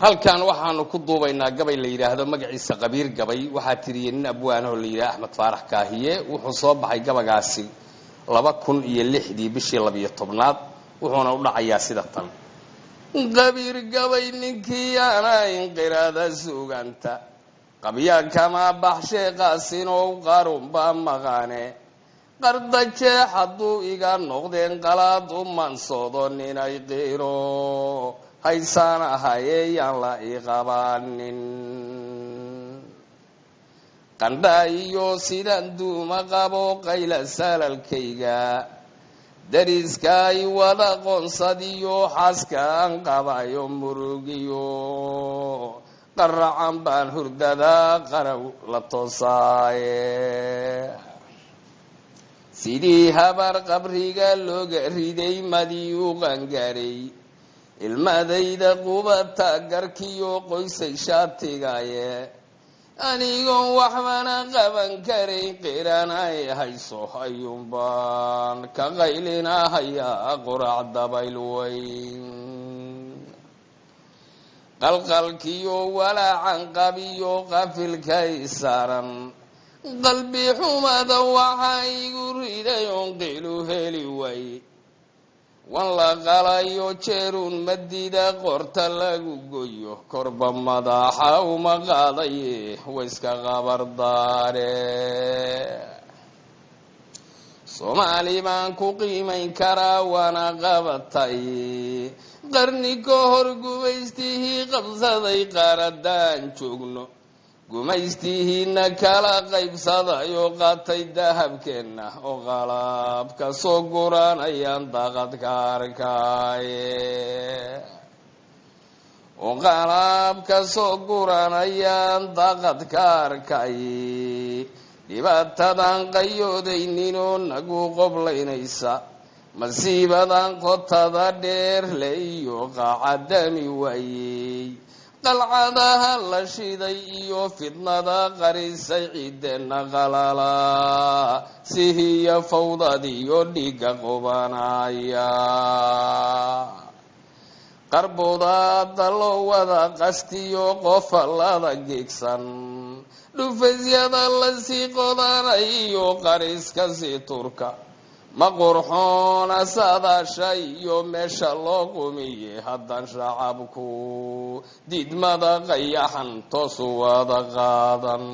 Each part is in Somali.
halkan waxaanu ku duubaynaa gabay la yiraahdo magaciisa qabiir gabay waxa tiriyay nin abwaan oo la yiraahdo Axmed Faarax Kaahiye wuxuu soo baxay gabagaasi 2006 bishii 12aad wuxuuna u dhacayaa sida tan qabiir gabay ninkii ana inqiraada suganta qabiya kama baxshay qaasino qarun ba maqane qardaje haduu iga noqdeen qalaad u mansoodo ninay qiro haysana hayaan la iqabanin qandaayo sidaan duuma qabo qayla salalkayga dariskay wada qoonsadiyo xaskaan qabayo murugiyo qaracan baan hurdada qaraw la toosaaye sidii habar qabriga looga riday madiyu qangaray ilmadayda qubata garkiyo qoysay shaatigaye anigoon waxbana qaban karay qiranay hayso ayuunbaan ka qaylinahayaa qurac dabayl weyn qalqalkiyo walaacan qabiyo qafilkay saaran qalbi xumada waxaa igu riday oon qilu heli way wan la qalayo jeerun madida qorta lagu goyo korba madaxa uma qaadaye wayska qabardaare Soomaali baan ku qiimayn karaa waana qabatay qarni ka hor gumaystihii qabsaday qaradaan joogno gumaystihiina kala qaybsadayo qaatay dahabkeena oo qalabka soo guranayaan daaqadka arkaaye oo qalabka soo guranayaan daaqadka arkaaye dhibaatadan qayoodayninoo nagu qoblaynaysa masiibadan qotada dheer le iyo qacadami waayey qalcadaha la shiday iyo fidnada qarisay ciidana qalala sihiya fawdadiyo dhiga qubanaya qarboodada loo wada qastiyo qofalada geegsan dhufaysyada la sii qodanayo qariska sii turka ma qurxoona saadaasha iyo meesha loo qumiye haddaan shacabku diidmada qayaxan toosu wada qaadan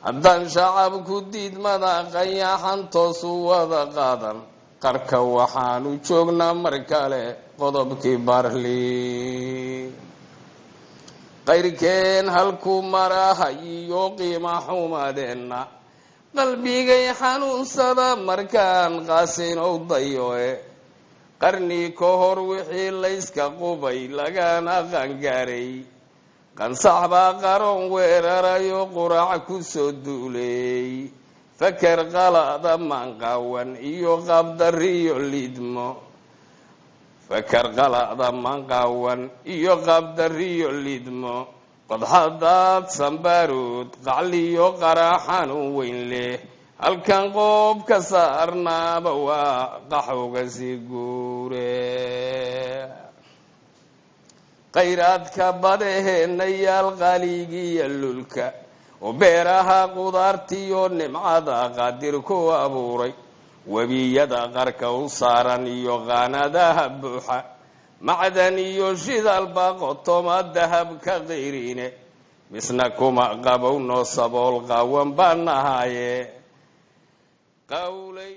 haddaan shacabku diidmada qayaxan toosu wada qaadan qarka waxaanu joognaa mar kale qodobkii barli qayrkeen halku marahay iyo qiima xumadeenna qalbigay xanuunsada markaan qaasinow dayoe qarni ka hor wixii layska qubay lagana qangaaray qansax baa qaroon weerarayo qurac ku soo duulay fakar qalada manqawan iyo qabdariyo lidmo fakar qalada manqawan iyo qabdariyo lidmo qodxadaad sambarood qacliyo qaraxan u weyn leh halkan qoob ka saarnaaba waa qaxowga sii guure qayraadka badaheena yaal qaligiyo lulka oo beeraha qudaartiyo nimcada qaadir ku abuuray webiyada qarka u saaran iyo qaanadaha buuxa macdan iyo shidaal baa qotoma dahab ka qayrine misna kuma qabowno sabool qawan baan nahaye qawlay